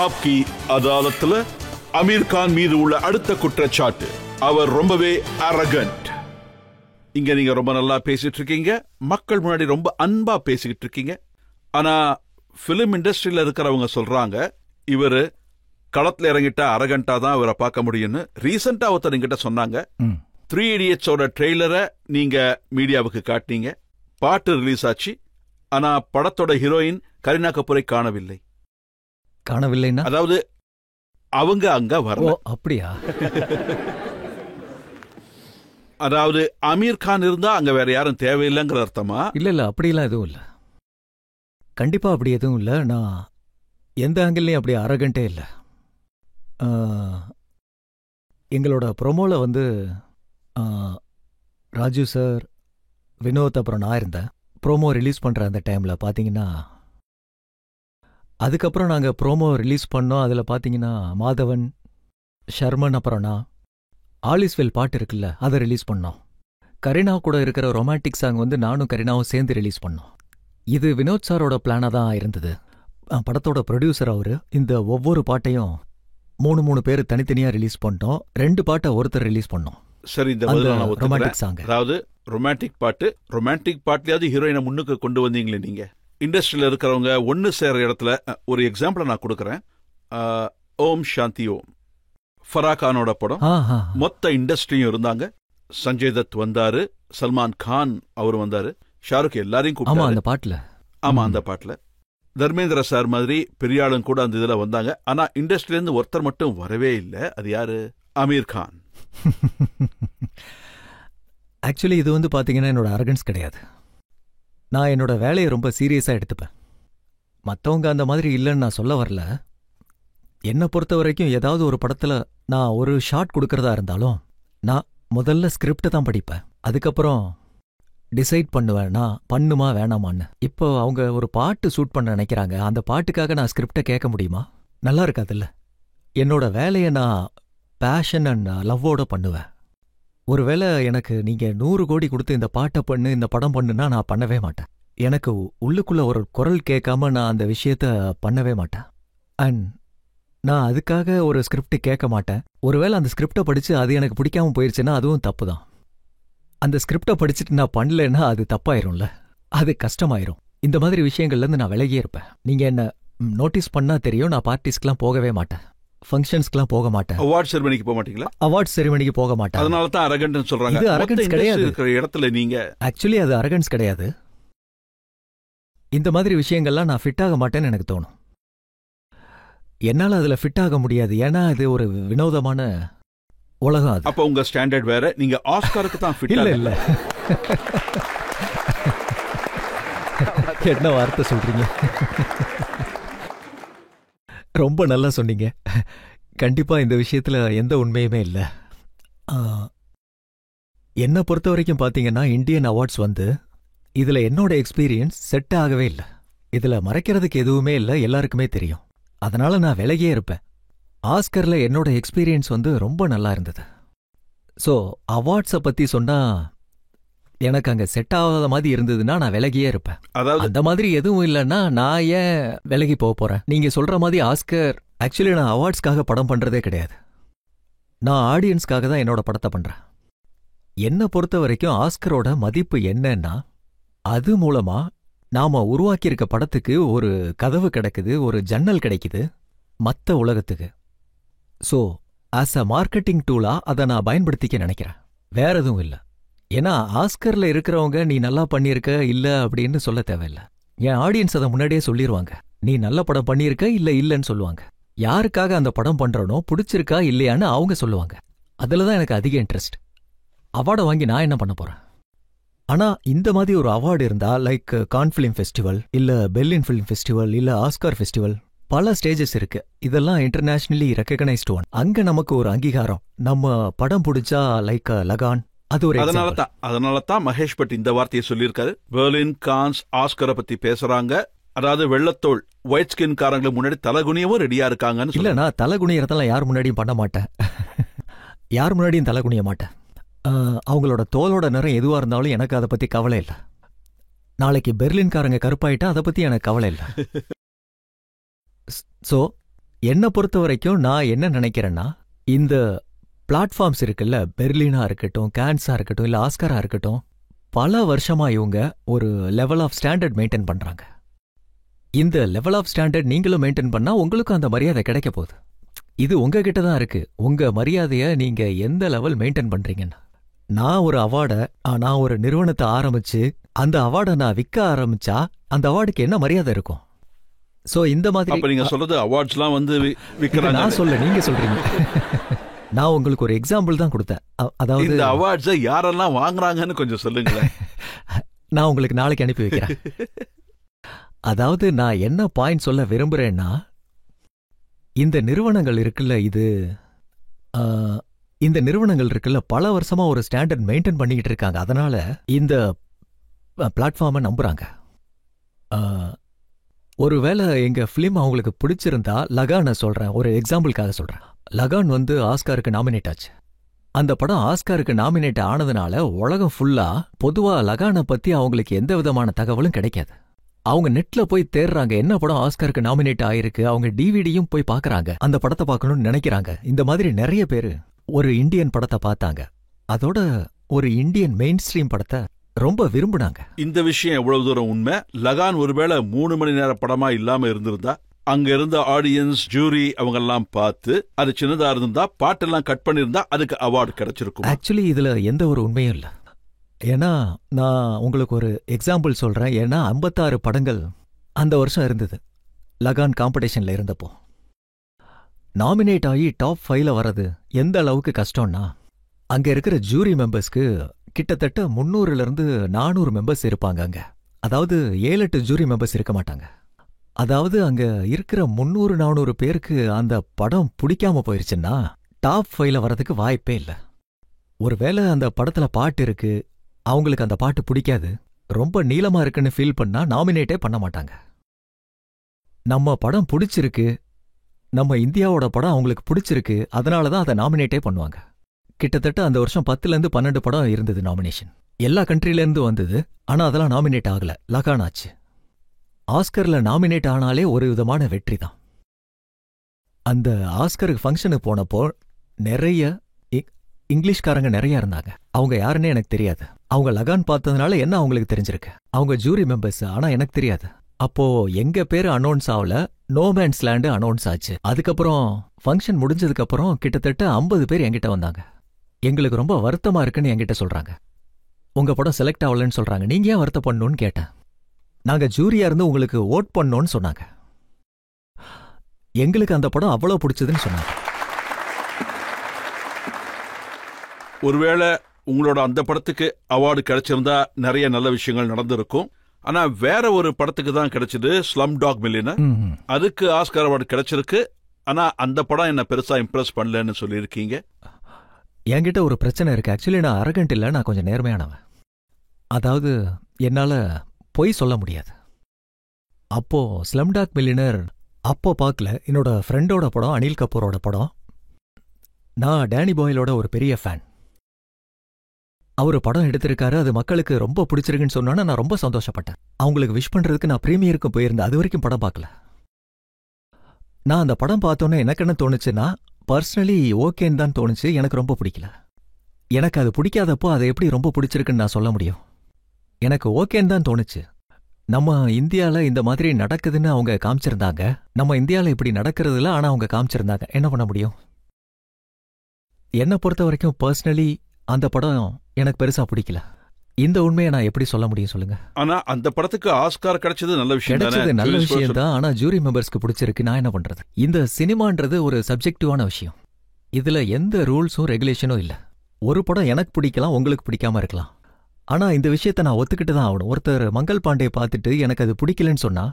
ஆப்கி அதாலத்துல அமீர் கான் மீது உள்ள அடுத்த குற்றச்சாட்டு, அவர் ரொம்பவே அரகண்ட். இங்க நீங்க ரொம்ப நல்லா பேசிட்டு இருக்கீங்க, மக்கள் முன்னாடி ரொம்ப அன்பா பேசிக்கிட்டு இருக்கீங்க. ஆனா பிலிம் இண்டஸ்ட்ரியில இருக்கிறவங்க சொல்றாங்க இவரு களத்துல இறங்கிட்டா அரகண்டா தான் இவரை பார்க்க முடியும்னு. ரீசெண்டா ஒருத்தர் என்கிட்ட சொன்னாங்க, 3 Idiotsோட ட்ரெய்லரை நீங்க மீடியாவுக்கு காட்டினீங்க, பாட்டு ரிலீஸ் ஆச்சு, ஆனா படத்தோட ஹீரோயின் கரீனா கபூரை காணவில்லை. காணவில்லைன்னா அதாவது அவங்க அங்க வரல. அப்படியா? அதாவது அமீர் கான் இருந்தா அங்க வேற யாரும் தேவையில்லைங்கிற அர்த்தமா? இல்ல அப்படியெல்லாம் எதுவும் இல்ல, கண்டிப்பா அப்படி எதுவும் இல்ல. நான் எந்த ஆங்கிள்லயும் அப்படி அரகண்டே இல்ல. எங்களோட ப்ரோமோல ராஜு சார், வினோத், அப்புறம் நான் இருந்தேன். ப்ரோமோ ரிலீஸ் பண்ற அந்த டைம்ல பாத்தீங்கன்னா, அதுக்கப்புறம் நாங்க ப்ரோமோ ரிலீஸ் பண்ணோம். அதுல பாத்தீங்கன்னா மாதவன், ஷர்மன், அப்புறம் நான் ஆலிஸ்வெல் பாட்டு இருக்குல்ல, அதை ரிலீஸ் பண்ணோம். கரீனா கூட இருக்கிற ரொமான்டிக் சாங் நானும் கரீனாவும் சேர்ந்து ரிலீஸ் பண்ணோம். இது வினோத் சாரோட பிளானா தான் இருந்தது. படத்தோட ப்ரொடியூசர் அவரு. இந்த ஒவ்வொரு பாட்டையும் 3 பேர் தனித்தனியா ரிலீஸ் பண்ணோம். 2 பாட்டை ஒருத்தர் ரிலீஸ் பண்ணோம். சரி, இந்த ரொமான்டிக் சாங், அதாவது ரொமான்டிக் பாட்டு, ரொமான்டிக் பாட்லயாவது ஹீரோயினை முன்னுக்கு கொண்டு வந்தீங்களே நீங்க. இண்டஸ்ட்ரியில இருக்கிறவங்க ஒன்னு சேர இடத்துல ஒரு எக்ஸாம்பிள் நான் கொடுக்கறேன். ஓம் சாந்தி ஓம், ஃபரா கானோட படம். மொத்த இண்டஸ்ட்ரியும் இருந்தாங்க. சஞ்சய் தத் வந்தாரு, சல்மான் கான் அவர் வந்தாரு, ஷாருக், எல்லாரையும் கூப்பிட்டாரு அந்த பாட்டுல. ஆமா, அந்த பாட்டுல தர்மேந்திர சார் மாதிரி பெரிய ஆளும் கூட அந்த இதுல வந்தாங்க. ஆனா இண்டஸ்ட்ரியில இருந்து ஒருத்தர் மட்டும் வரவே இல்லை. அது யாரு? அமீர் கான். ஆக்சுவலி இது பாத்தீங்கன்னா என்னோட அரகன்ஸ் கிடையாது. நான் என்னோட வேலையை ரொம்ப சீரியஸா எடுத்துப்பேன். மற்றவங்க அந்த மாதிரி இல்லைன்னு நான் சொல்ல வரல. என்னை பொறுத்த வரைக்கும் ஏதாவது ஒரு படத்துல நான் ஒரு ஷாட் கொடுக்கறதா இருந்தாலும் நான் முதல்ல ஸ்கிரிப்டை தான் படிப்பேன். அதுக்கப்புறம் டிசைட் பண்ணுவேன் நான் பண்ணுமா வேணாமான்னு. இப்போ அவங்க ஒரு பாட்டு ஷூட் பண்ண நினைக்கிறாங்க, அந்த பாட்டுக்காக நான் ஸ்கிரிப்டை கேட்க முடியுமா? நல்லா இருக்காதுல்ல. என்னோட வேலையை நான் பேஷன் அண்ட் லவ்வோட பண்ணுவேன். ஒருவேளை எனக்கு நீங்க 100 கோடி கொடுத்து இந்த பாட்டை பண்ணு, இந்த படம் பண்ணுனா நான் பண்ணவே மாட்டேன். எனக்கு உள்ளுக்குள்ள ஒரு குரல் கேட்காம நான் அந்த விஷயத்த பண்ணவே மாட்டேன். அண்ட் நான் அதுக்காக ஒரு ஸ்கிரிப்ட் கேட்க மாட்டேன். ஒருவேளை அந்த ஸ்கிரிப்டை படிச்சு அது எனக்கு பிடிக்காம போயிருச்சுன்னா அதுவும் தப்பு தான். அந்த ஸ்கிரிப்டை படிச்சுட்டு நான் பண்ணலன்னா அது தப்பாயிரும்ல, அது கஷ்டமாயிரும். இந்த மாதிரி விஷயங்கள்ல இருந்து நான் விலகியே இருப்பேன். நீங்க என்ன நோட்டீஸ் பண்ணா தெரியும், நான் பார்ட்டிஸ்க்குலாம் போகவே மாட்டேன், ஃபங்க்ஷன்ஸ்க்குலாம் போக மாட்டேன். அவார்ட் செரிமனிக்கு போக மாட்டீங்களா? அவார்ட் செரிமனிக்கு போக மாட்டேன். அதனால தான் அரகன்ட்னு சொல்றாங்க. இது அரகன்ஸ் கிடையாது. இருக்கிற இடத்துல நீங்க ஆக்சுவலி அது அரகன்ஸ் கிடையாது. இந்த மாதிரி விஷயங்கள்லாம் நான் ஃபிட் ஆக மாட்டேன்னு எனக்கு தோணும். என்னால அதுல ஃபிட் ஆக முடியாது. ஏன்னா இது ஒரு வினோதமான உலகம். அது அப்ப உங்க ஸ்டாண்டர்ட் வேற. நீங்க ஆஸ்காருக்கு தான் ஃபிட். இல்ல இல்ல, என்ன வார்த்தை சொல்றீங்க? ரொம்ப நல்லா சொன்னீங்க. கண்டிப்பா இந்த விஷயத்துல எந்த உண்மையுமே இல்ல. என்னை பொறுத்த வரைக்கும் பாத்தீங்கன்னா இந்தியன் அவார்ட்ஸ் இதுல என்னோட எக்ஸ்பீரியன்ஸ் செட் ஆகவே இல்லை. இதுல மறைக்கிறதுக்கு எதுவுமே இல்லை, எல்லாருக்குமே தெரியும். அதனால நான் விலகியே இருப்பேன். ஆஸ்கர்ல என்னோட எக்ஸ்பீரியன்ஸ் ரொம்ப நல்லா இருந்தது. ஸோ அவார்ட்ஸை பத்தி சொன்னா எனக்கு அங்க செட் ஆகாத மாதிரி இருந்ததுன்னா நான் விலகியே இருப்பேன். அதாவது அந்த மாதிரி எதுவும் இல்லைன்னா நான் ஏன் விலகி போக போறேன்? நீங்க சொல்ற மாதிரி ஆஸ்கர், ஆக்சுவலி நான் அவார்ட்ஸ்க்காக படம் பண்றதே கிடையாது. நான் ஆடியன்ஸ்க்காக தான் என்னோட படத்தை பண்றேன். என்னை பொறுத்த வரைக்கும் ஆஸ்கரோட மதிப்பு என்னன்னா, அது மூலமா நாம உருவாக்கியிருக்க படத்துக்கு ஒரு கதவு கிடைக்குது, ஒரு ஜன்னல் கிடைக்குது மத்த உலகத்துக்கு. ஸோ ஆஸ் அ மார்க்கெட்டிங் டூலா அதை நான் பயன்படுத்திக்க நினைக்கிறேன், வேற எதுவும் இல்லை. ஏன்னா ஆஸ்கர்ல இருக்கிறவங்க நீ நல்லா பண்ணியிருக்க இல்ல அப்படின்னு சொல்ல தேவையில்லை. என் ஆடியன்ஸ் அதை முன்னாடியே சொல்லிடுவாங்க, நீ நல்ல படம் பண்ணியிருக்க இல்ல இல்லன்னு சொல்லுவாங்க. யாருக்காக அந்த படம் பண்றனோ பிடிச்சிருக்கா இல்லையான்னு அவங்க சொல்லுவாங்க. அதுலதான் எனக்கு அதிக இன்ட்ரெஸ்ட். அவார்டை வாங்கி நான் என்ன பண்ண போறேன்? ஆனா இந்த மாதிரி ஒரு அவார்டு இருந்தா, லைக் கான் ஃபிலிம் ஃபெஸ்டிவல் இல்ல பெர்லின் ஃபிலிம் ஃபெஸ்டிவல் இல்ல ஆஸ்கார் ஃபெஸ்டிவல், பல ஸ்டேஜஸ் இருக்கு. இதெல்லாம் இன்டர்நேஷனலி ரெகக்னைஸ்டு ஒன். அங்க நமக்கு ஒரு அங்கீகாரம். நம்ம படம் பிடிச்சா லைக் லகான், அது ஒரு. அதனால தான் மகேஷ் பட் இந்த வார்த்தையை சொல்லியிருக்காரு. பெர்லின், கான்ஸ், ஆஸ்கரை பத்தி பேசுறாங்க. அதாவது வெள்ளத்தோள் ஒயிட் ஸ்கின் காரங்களுக்கு முன்னாடி தலகுனியவும் ரெடியா இருக்காங்கன்னு. இல்ல, நான் தலகுனியறதெல்லாம் யார் முன்னாடியும் பண்ண மாட்டேன். யார் முன்னாடியும் தலகுனிய மாட்டேன். அவங்களோட தோலோட நிறம் எதுவா இருந்தாலும் எனக்கு அதை பத்தி கவலை இல்லை. நாளைக்கு பெர்லின்காரங்க கருப்பாயிட்டா அதை பத்தி எனக்கு கவலை இல்லை. ஸோ என்னை பொறுத்த வரைக்கும் நான் என்ன நினைக்கிறேன்னா, இந்த பிளாட்ஃபார்ம்ஸ் இருக்குல்ல, பெர்லினா இருக்கட்டும், கேன்ஸா இருக்கட்டும், இல்ல ஆஸ்காரா இருக்கட்டும், பல வருஷமா இவங்க ஒரு லெவல் ஆஃப் ஸ்டாண்டர்ட் மெயின்டைன் பண்றாங்க. இந்த லெவல் ஆஃப் ஸ்டாண்டர்ட் நீங்களும் மெயின்டைன் பண்ணா உங்களுக்கும் அந்த மரியாதை கிடைக்க போகுது. இது உங்ககிட்ட தான் இருக்கு. உங்க மரியாதைய நீங்க எந்த லெவல் மெயின்டைன் பண்றீங்கன்னு. நான் ஒரு அவார்டை, நான் ஒரு நிறுவனத்தை ஆரம்பிச்சு அந்த அவார்டை நான் விற்க ஆரம்பிச்சா அந்த அவார்டுக்கு என்ன மரியாதை இருக்கும்? சோ இந்த மாதிரி அப்ப நீங்க சொல்றது அவார்ட்ஸ்லாம் வந்து விக்கிறாங்க. நான் சொல்ல, நீங்க சொல்றீங்க. நான் உங்களுக்கு ஒரு எக்ஸாம்பிள் தான் கொடுத்தேன். அதாவது இந்த அவார்ட்ஸை யாரெல்லாம் வாங்குறாங்கன்னு கொஞ்சம் சொல்லுங்களேன். நான் உங்களுக்கு நாளைக்கு அனுப்பி வைக்கிறேன். அதாவது நான் என்ன பாயிண்ட் சொல்ல விரும்புறேன்னா, இந்த நிறுவனங்கள் இருக்குல்ல, இந்த நிறுவனங்கள் இருக்குல்ல பல வருஷமா ஒரு ஸ்டாண்டர்ட் மெயின்டைன் பண்ணிக்கிட்டு இருக்காங்க. அதனால இந்த பிளாட்ஃபார்மை நம்புறாங்க. ஒருவேளை எங்க பிலிம் அவங்களுக்கு பிடிச்சிருந்தா, லகானை சொல்றேன், ஒரு எக்ஸாம்பிளுக்காக சொல்றேன். லகான் வந்து ஆஸ்காருக்கு நாமினேட் ஆச்சு. அந்த படம் ஆஸ்காருக்கு நாமினேட் ஆனதுனால உலகம் ஃபுல்லா பொதுவா லகானை பத்தி அவங்களுக்கு எந்த விதமான தகவலும் கிடைக்காது. அவங்க நெட்ல போய் தேடுறாங்க, என்ன படம் ஆஸ்காருக்கு நாமினேட் ஆயிருக்கு, அவங்க டிவிடியும் போய் பாக்குறாங்க, அந்த படத்தை பார்க்கணும்னு நினைக்கிறாங்க. இந்த மாதிரி நிறைய பேரு ஒரு இந்தியன் படத்தை பார்த்தாங்க, அதோட ஒரு இந்தியன் மெயின் ஸ்ட்ரீம் படத்தை ரொம்ப விரும்புனாங்க. இந்த விஷயம் எவ்வளவு தூரம் உண்மை? லகான் ஒருவேளை 3 மணி நேர படமா இல்லாம இருந்திருந்தா, அங்க இருந்த ஆடியன்ஸ், ஜூரி அவங்க எல்லாம் பார்த்து அது சின்னதா இருந்தா, பாட்டெல்லாம் கட் பண்ணிருந்தா அதுக்கு அவார்டு கிடைச்சிருக்கும். ஆக்சுவலி இதுல எந்த ஒரு உண்மையும் இல்ல. ஏன்னா நான் உங்களுக்கு ஒரு எக்ஸாம்பிள் சொல்றேன். ஏன்னா 56 படங்கள் அந்த வருஷம் இருந்தது லகான் காம்படிஷன்ல இருந்தப்போ. நாமினேட் ஆகி டாப் 5ல வர்றது எந்த அளவுக்கு கஷ்டம்னா, அங்க இருக்கிற ஜூரி மெம்பர்ஸ்க்கு கிட்டத்தட்ட 300லிருந்து 400 மெம்பர்ஸ் இருப்பாங்க அங்க. அதாவது 7-8 ஜூரி மெம்பர்ஸ் இருக்க மாட்டாங்க. அதாவது அங்க இருக்கிற 300-400 பேருக்கு அந்த படம் பிடிக்காம போயிருச்சுன்னா டாப் 5ல வர்றதுக்கு வாய்ப்பே இல்லை. ஒருவேளை அந்த படத்துல பாட்டு இருக்கு, அவங்களுக்கு அந்த பாட்டு பிடிக்காது, ரொம்ப நீளமா இருக்குன்னு ஃபீல் பண்ணா நாமினேட்டே பண்ண மாட்டாங்க. நம்ம படம் பிடிச்சிருக்கு, நம்ம இந்தியாவோட படம் அவங்களுக்கு பிடிச்சிருக்கு, அதனாலதான் அதை நாமினேட்டே பண்ணுவாங்க. கிட்டத்தட்ட அந்த வருஷம் 10லேருந்து 12 படம் இருந்தது நாமினேஷன். எல்லா கண்ட்ரிலேருந்து வந்தது. ஆனா அதெல்லாம் நாமினேட் ஆகல, லகான் ஆச்சு. ஆஸ்கர்ல நாமினேட் ஆனாலே ஒரு விதமான வெற்றி தான். அந்த ஆஸ்கருக்கு ஃபங்க்ஷனுக்கு போனப்போ நிறைய இங்கிலீஷ்காரங்க நிறைய இருந்தாங்க. அவங்க யாருன்னே எனக்கு தெரியாது. அவங்க லகான் பார்த்ததுனால என்ன அவங்களுக்கு தெரிஞ்சிருக்கு, அவங்க ஜூரி மெம்பர்ஸ், ஆனா எனக்கு தெரியாது. அப்போ எங்க பேரு அனௌன்ஸ் ஆகல, நோமேன்ஸ் லேண்டு அனௌன்ஸ் ஆச்சு. அதுக்கப்புறம் ஃபங்க்ஷன் முடிஞ்சதுக்கு அப்புறம் கிட்டத்தட்ட 50 பேர் என்கிட்ட வந்தாங்க. எங்களுக்கு ரொம்ப வருத்தமா இருக்குன்னு என்கிட்ட சொல்றாங்க. உங்க படம் செலக்ட் ஆகலன்னு சொல்றாங்க, நீங்க ஏன் வருத்தப்படணும்னு கேட்டேன். நாங்க ஜூரியா இருந்து உங்களுக்கு ஓட் பண்ணோன்னு சொன்னாங்க. எங்களுக்கு அந்த படம் அவ்வளவு பிடிச்சதுன்னு சொன்னாங்க. ஒருவேளை உங்களோட அந்த படத்துக்கு அவார்டு கிடைச்சிருந்தா நிறைய நல்ல விஷயங்கள் நடந்திருக்கும். ஆனா வேற ஒரு படத்துக்கு தான் கிடைச்சது, ஸ்லம் டாக் மில்லியனர். அதுக்கு ஆஸ்கார் அவார்டு கிடைச்சிருக்கு. ஆனா அந்த படம் என்ன பெருசா இம்ப்ரெஸ் பண்ணலன்னு சொல்லியிருக்கீங்க. என்கிட்ட ஒரு பிரச்சனை இருக்கு. ஆக்சுவலி நான் அரகண்ட் இல்ல, நான் கொஞ்சம் நேர்மையானவன். அதாவது என்னால பொய் சொல்ல முடியாது. அப்போ ஸ்லம் டாக் மில்லியனர் அப்போ பார்க்கல, என்னோட ஃப்ரெண்டோட படம், அனில் கபூரோட படம். நான் டேனி பாயிலோட ஒரு பெரிய ஃபேன். அவரு படம் எடுத்திருக்காரு, அது மக்களுக்கு ரொம்ப பிடிச்சிருக்குன்னு சொன்னா நான் ரொம்ப சந்தோஷப்பட்டேன். அவங்களுக்கு விஷ் பண்றதுக்கு நான் பிரீமியருக்கு போயிருந்தேன். அது வரைக்கும் படம் பார்க்கல. நான் அந்த படம் பார்த்தோன்னே எனக்கு என்ன தோணுச்சுன்னா, பர்சனலி ஓகேன்னு தான் தோணுச்சு. எனக்கு ரொம்ப பிடிக்கல. எனக்கு அது பிடிக்காதப்போ அதை எப்படி ரொம்ப பிடிச்சிருக்குன்னு நான் சொல்ல முடியும்? எனக்கு ஓகேன்னு தான் தோணுச்சு. நம்ம இந்தியால இந்த மாதிரி நடக்குதுன்னு அவங்க காமிச்சிருந்தாங்க. நம்ம இந்தியால இப்படி நடக்கிறதுல ஆனா அவங்க காமிச்சிருந்தாங்க. என்ன பண்ண முடியும்? என்னை பொறுத்த வரைக்கும் பர்சனலி அந்த படம் எனக்கு பெருசா பிடிக்கல. இந்த உண்மையை நான் எப்படி சொல்ல முடியும் சொல்லுங்க? ஆனா அந்த படத்துக்கு ஆஸ்கார் கிடைச்சது நல்ல விஷயம். கிடைச்சது நல்ல விஷயம் தான். ஆனா ஜூரி மெம்பர்ஸ்க்கு பிடிச்சிருக்கு, நான் என்ன பண்றது? இந்த சினிமான்றது ஒரு சப்ஜெக்டிவான விஷயம். இதுல எந்த ரூல்ஸும் ரெகுலேஷனும் இல்ல. ஒரு படம் எனக்கு பிடிக்கலாம், உங்களுக்கு பிடிக்காம இருக்கலாம். ஆனா இந்த விஷயத்த நான் ஒத்துக்கிட்டு தான் ஆகணும். ஒருத்தர் மங்கள் பாண்டே பார்த்துட்டு எனக்கு அது பிடிக்கலன்னு சொன்னா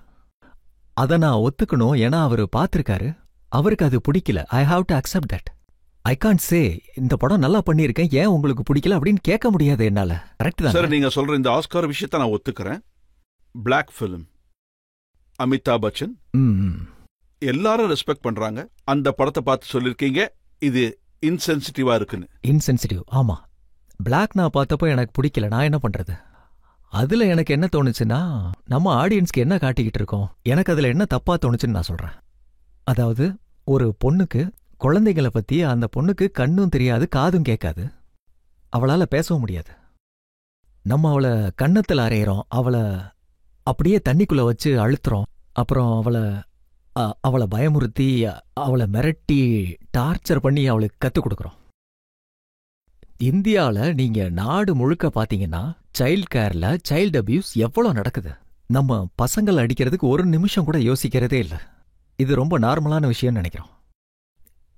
அதை நான் ஒத்துக்கணும். ஏன்னா அவரு பார்த்திருக்காரு, அவருக்கு அது பிடிக்கல. I have to accept that. I can't சே இந்த படம் நல்லா பண்ணியிருக்கேன், ஏன் உங்களுக்கு பிடிக்கல அப்படின்னு கேட்க முடியாது என்னால. கரெக்ட் தான் சார். நீங்க சொல்ற இந்த ஆஸ்கார் விஷயத்த நான் ஒத்துக்கிறேன். பிளாக் ஃபிலிம், அமிதாப் பச்சன் எல்லாரும் ரெஸ்பெக்ட் பண்றாங்க. அந்த படத்தை பார்த்து சொல்லிருக்கீங்க இது இன்சென்சிட்டிவா இருக்குன்னு. இன்சென்சிட்டிவ், ஆமா. பிளாக் நான் பார்த்தப்போ எனக்கு பிடிக்கல, நான் என்ன பண்றது? அதுல எனக்கு என்ன தோணுச்சுன்னா, நம்ம ஆடியன்ஸ்க்கு என்ன காட்டிக்கிட்டு இருக்கோம், எனக்கு அதுல என்ன தப்பா தோணுச்சுன்னு நான் சொல்றேன். அதாவது ஒரு பொண்ணுக்கு குழந்தைகளை பத்தி அந்த பொண்ணுக்கு கண்ணும் தெரியாது காதும் கேட்காது, அவளால பேசவும் முடியாது. நம்ம அவளை கன்னத்துல அரையிறோம், அவளை அப்படியே தண்ணிக்குள்ள வச்சு அழுத்துறோம், அப்புறம் அவளை பயமுறுத்தி அவளை மிரட்டி டார்ச்சர் பண்ணி அவளுக்கு கத்துக் கொடுக்குறோம். இந்தியால நீங்க நாடு முழுக்க பாத்தீங்கன்னா சைல்ட் கேர்ல சைல்டு அபியூஸ் எவ்வளவு நடக்குது. நம்ம பசங்களை அடிக்கிறதுக்கு ஒரு நிமிஷம் கூட யோசிக்கிறதே இல்லை. இது ரொம்ப நார்மலான விஷயம்னு நினைக்கிறோம்.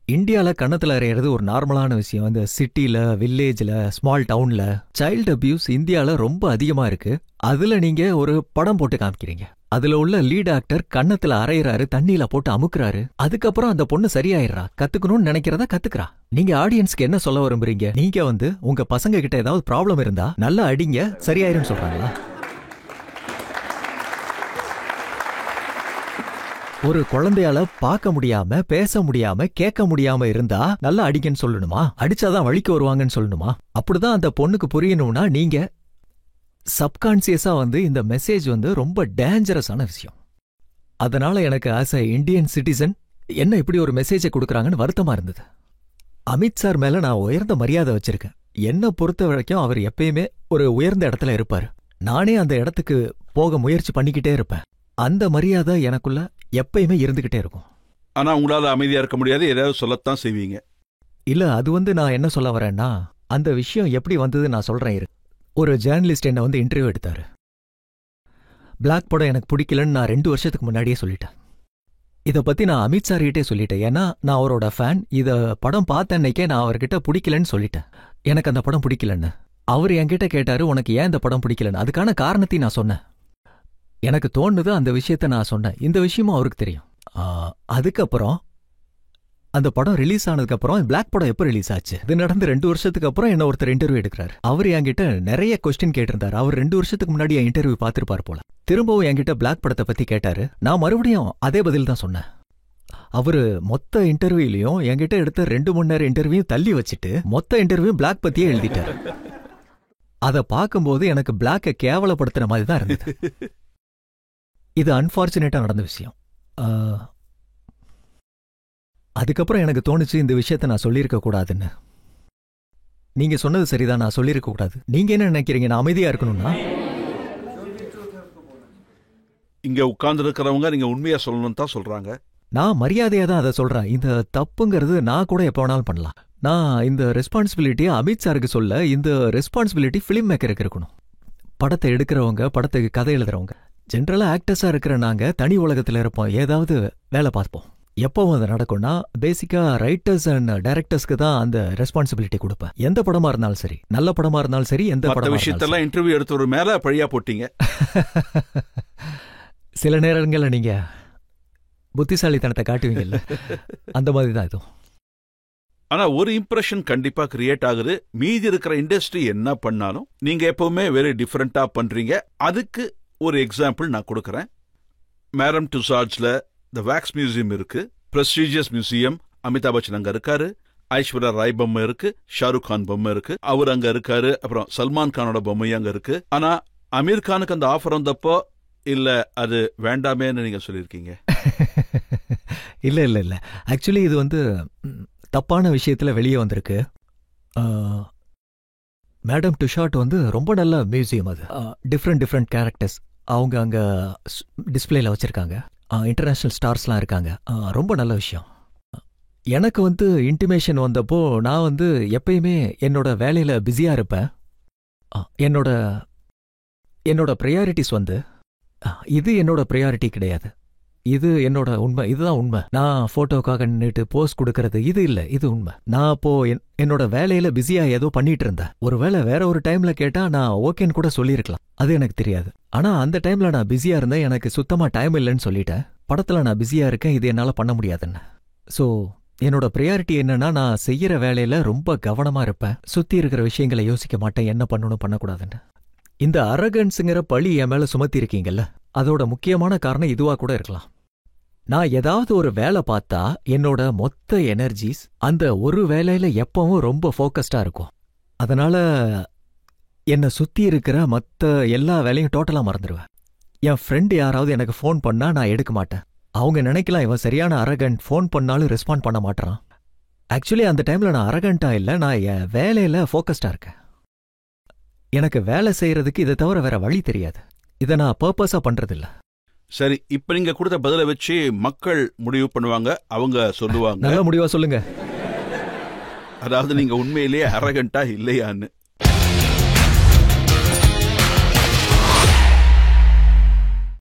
இந்தியால கன்னத்துல அறையிறது ஒரு நார்மலான விஷயம். இந்த சிட்டில, வில்லேஜ்ல, ஸ்மால் டவுன்ல சைல்டு அபியூஸ் இந்தியால ரொம்ப அதிகமா இருக்கு. அதுல நீங்க ஒரு படம் போட்டு காமிக்கிறீங்க. அதுல உள்ள லீட் ஆக்டர் கன்னத்துல அரையிறாரு, தண்ணியில போட்டு அமுக்குறாரு. அதுக்கப்புறம் அந்த பொண்ணு சரியாயிடுறா, கத்துக்கணும்னு நினைக்கிறதா கத்துக்கிறா. நீங்க ஆடியன்ஸ்க்கு என்ன சொல்ல விரும்புறீங்க? நீங்க உங்க பசங்க கிட்ட ஏதாவது ப்ராப்ளம் இருந்தா நல்லா அடிங்க, சரியாயிருன்னு சொல்றாங்களா? ஒரு குழந்தையால பார்க்க முடியாம, பேச முடியாம, கேட்க முடியாம இருந்தா நல்லா அடிக்கன்னு சொல்லணுமா? அடிச்சாதான் வழிக்கு வருவாங்கன்னு சொல்லணுமா? அப்படிதான் அந்த பொண்ணுக்கு புரியணும்னா நீங்க சப்கான்சியஸா இந்த மெசேஜ் ரொம்ப டேஞ்சரஸான விஷயம். அதனால எனக்கு ஆஸ் அ இந்தியன் சிட்டிசன் என்ன இப்படி ஒரு மெசேஜை கொடுக்குறாங்கன்னு வருத்தமா இருந்தது. அமித்சார் மேல நான் உயர்ந்த மரியாதை வச்சிருக்கேன். என்ன பொறுத்த வரைக்கும் அவர் எப்பயுமே ஒரு உயர்ந்த இடத்துல இருப்பாரு. நானே அந்த இடத்துக்கு போக முயற்சி பண்ணிக்கிட்டே இருப்பேன். அந்த மரியாதை எனக்குள்ள எப்பயுமே இருந்துகிட்டே இருக்கும். ஆனா உங்களால அமைதியா இருக்க முடியாது, ஏதாவது சொல்லத்தான் செய்வீங்க. இல்ல, அது நான் என்ன சொல்ல வரேன்னா, அந்த விஷயம் எப்படி வந்தது நான் சொல்றேன் இரு. ஒரு ஜேர்னலிஸ்ட் என்ன இன்டர்வியூ எடுத்தாரு. பிளாக் படம் எனக்கு பிடிக்கலன்னு நான் 2 வருஷத்துக்கு முன்னாடியே சொல்லிட்டேன். இதை பத்தி நான் அமித்சார் கிட்டே சொல்லிட்டேன். ஏன்னா நான் அவரோட ஃபேன். இத படம் பார்த்த அன்னைக்கே நான் அவர்கிட்ட பிடிக்கலன்னு சொல்லிட்டேன், எனக்கு அந்த படம் பிடிக்கலன்னு. அவர் என்கிட்ட கேட்டாரு, உனக்கு ஏன் இந்த படம் பிடிக்கலன்னு. அதுக்கான காரணத்தையும் நான் சொன்னேன். எனக்கு தோணுது அந்த விஷயத்த நான் சொன்னேன். இந்த விஷயமும் அவருக்கு தெரியும். அதுக்கப்புறம் அந்த படம் ரிலீஸ் ஆனதுக்கு அப்புறம் பிளாக் படம் எப்ப ரிலீஸ் ஆச்சு, இது நடந்து 2 வருஷத்துக்கு அப்புறம் என்ன ஒருத்தர் இன்டர்வியூ எடுக்கிறாரு. அவர் என்கிட்ட நிறைய கொஸ்டின் கேட்டிருந்தாரு. அவர் 2 வருஷத்துக்கு முன்னாடி என் இன்டர்வியூ பார்த்திருப்பார் போல. திரும்பவும் என்கிட்ட பிளாக் படத்தை பத்தி கேட்டாரு. நான் மறுபடியும் அதே பதில் தான் சொன்னேன். அவரு மொத்த இன்டர்வியூலையும் என்கிட்ட எடுத்த 2 மணி நேரம் இன்டர்வியூ தள்ளி வச்சுட்டு மொத்த இன்டர்வியூ பிளாக் பத்தியே எழுதிட்டாரு. அதை பார்க்கும்போது எனக்கு பிளாக்கை கேவலப்படுத்துற மாதிரி தான் இருந்தது. இது அன்பார்ச்சுனேட்டா நடந்த விஷயம். அதுக்கப்புறம் எனக்கு தோணுச்சு, இந்த விஷயத்த நான் சொல்லியிருக்க கூடாதுன்னு. நீங்க சொன்னது சரிதான், நான் சொல்லியிருக்க கூடாது. நீங்க என்ன நினைக்கிறீங்க? நான் அமைதியா இருக்கணும்னா? இங்க உட்கார்ந்து இருக்கிறவங்க நீங்க உண்மையா சொல்லணும் தான் சொல்றாங்க. நான் மரியாதையா தான் அதை சொல்றேன். இந்த தப்புங்கிறது நான் கூட எப்ப வேணாலும் பண்ணலாம். நான் இந்த ரெஸ்பான்சிபிலிட்டியை அமித்சாருக்கு சொல்ல, இந்த ரெஸ்பான்சிபிலிட்டி பிலிம் மேக்கருக்கு இருக்கணும். படத்தை எடுக்கிறவங்க, படத்துக்கு கதை எழுதுறவங்க, ஜென்ரலா ஆக்டர்ஸா இருக்கிற நாங்க தனி உலகத்துல இருப்போம், ஏதாவது வேலை பார்ப்போம். எப்பவும் அது நடக்கும்னா பேசிக்கா ரைட்டர்ஸ் அண்ட் டைரக்டர்ஸ்க்கு தான் அந்த ரெஸ்பான்சிபிலிட்டி கொடுப்பேன். எந்த படமா இருந்தாலும் சரி, நல்ல படமா இருந்தாலும் சரி, எந்த படம் விஷயத்தெல்லாம் இன்டர்வியூ எடுத்த ஒரு மேல பழியா போட்டீங்க. சில நேரங்கள்ல நீங்க புத்திசாலித்தனத்தை காட்டுவீங்கல்ல, அந்த மாதிரி தான் இதுவும். ஆனா ஒரு இம்ப்ரெஷன் கண்டிப்பா கிரியேட் ஆகுது. மீதி இருக்கிற இண்டஸ்ட்ரி என்ன பண்ணாலும் நீங்க எப்பவுமே வெரி டிஃபரெண்டா பண்றீங்க. அதுக்கு ஒரு எக்ஸாம்பிள் நான் கொடுக்கறேன். மேடம் டுசாட்ஸ்ல தி வேக்ஸ் மியூசியம் இருக்கு, பிரஸ்டீஜியஸ் மியூசியம். அமிதாப் பச்சன் அங்க இருக்காரு, ஐஸ்வர்யா ராய் பொம்மை இருக்கு, ஷாருக் கான் பொம்மை இருக்கு, அவர் அங்க இருக்காரு, அப்புறம் சல்மான் கானோட பொம்மையும் அங்க இருக்கு. ஆனா அமீர் கானுக்கு அந்த ஆஃபர் வந்தப்போ இல்ல அது வேண்டாமேன்னு நீங்க சொல்லியிருக்கீங்க. இல்ல இல்ல இல்ல, ஆக்சுவலி இது தப்பான விஷயத்துல வெளியே வந்திருக்கு. மேடம் டுஷாட் ரொம்ப நல்ல மியூசியம். அது டிஃப்ரெண்ட் கேரக்டர்ஸ் அவங்க அங்க டிஸ்பிளேல வச்சிருக்காங்க. இன்டர்நேஷனல் ஸ்டார்ஸ்லாம் இருக்காங்க. ரொம்ப நல்ல விஷயம். எனக்கு இன்டிமேஷன் வந்தப்போ நான் எப்பயுமே என்னோட வேலையில பிஸியா இருப்பேன். என்னோட ப்ரையாரிட்டிஸ் இது என்னோட ப்ரையாரிட்டி கிடையாது. இது என்னோட உண்மை, இதுதான் உண்மை. நான் போட்டோக்காக நின்றுட்டு போஸ்ட் கொடுக்கறது இது இல்ல, இது உண்மை. நான் அப்போ என்னோட வேலையில பிஸியா ஏதோ பண்ணிட்டு இருந்தேன். ஒருவேளை வேற ஒரு டைம்ல கேட்டா நான் ஓகேன்னு கூட சொல்லியிருக்கலாம், அது எனக்கு தெரியாது. ஆனா அந்த டைம்ல நான் பிஸியா இருந்தேன், எனக்கு சுத்தமா டைம் இல்லைன்னு சொல்லிட்டேன். படத்துல நான் பிஸியா இருக்கேன், இது என்னால பண்ண முடியாதுன்னு. சோ என்னோட ப்ரையாரிட்டி என்னன்னா, நான் செய்யற வேலையில ரொம்ப கவனமா இருப்பேன். சுத்தி இருக்கிற விஷயங்களை யோசிக்க மாட்டேன், என்ன பண்ணணும் பண்ணக்கூடாதுன்னு. இந்த அரகன்ஸுங்கிற பழி என் மேல சுமத்தி இருக்கீங்கல்ல, அதோட முக்கியமான காரணம் இதுவா கூட இருக்கலாம். நான் ஏதாவது ஒரு வேலை பார்த்தா என்னோட மொத்த எனர்ஜிஸ் அந்த ஒரு வேலையில எப்பவும் ரொம்ப ஃபோக்கஸ்டா இருக்கும். அதனால என்னை சுத்தி இருக்கிற மற்ற எல்லா வேலையும் டோட்டலா மறந்துடுவேன். என் ஃப்ரெண்டு யாராவது எனக்கு ஃபோன் பண்ணா நான் எடுக்க மாட்டேன். அவங்க நினைக்கலாம் இவன் சரியான அரகண்ட், ஃபோன் பண்ணாலும் ரெஸ்பாண்ட் பண்ண மாட்டான். ஆக்சுவலி அந்த டைம்ல நான் அரகண்டா இல்ல, நான் என் வேலையில ஃபோக்கஸ்டா இருக்கேன். எனக்கு வேலை செய்யறதுக்கு இதை தவிர வேற வழி தெரியாது. இதை நான் பர்பஸா பண்றதில்ல. சரி, இப்ப நீங்க கொடுத்த பதில வச்சு மக்கள் முடிவு பண்ணுவாங்க, அவங்க சொல்லுவாங்க. நல்ல முடிவா சொல்லுங்க. அதாவது நீங்க உண்மையிலேயே அரகண்டா இல்லையான்னு.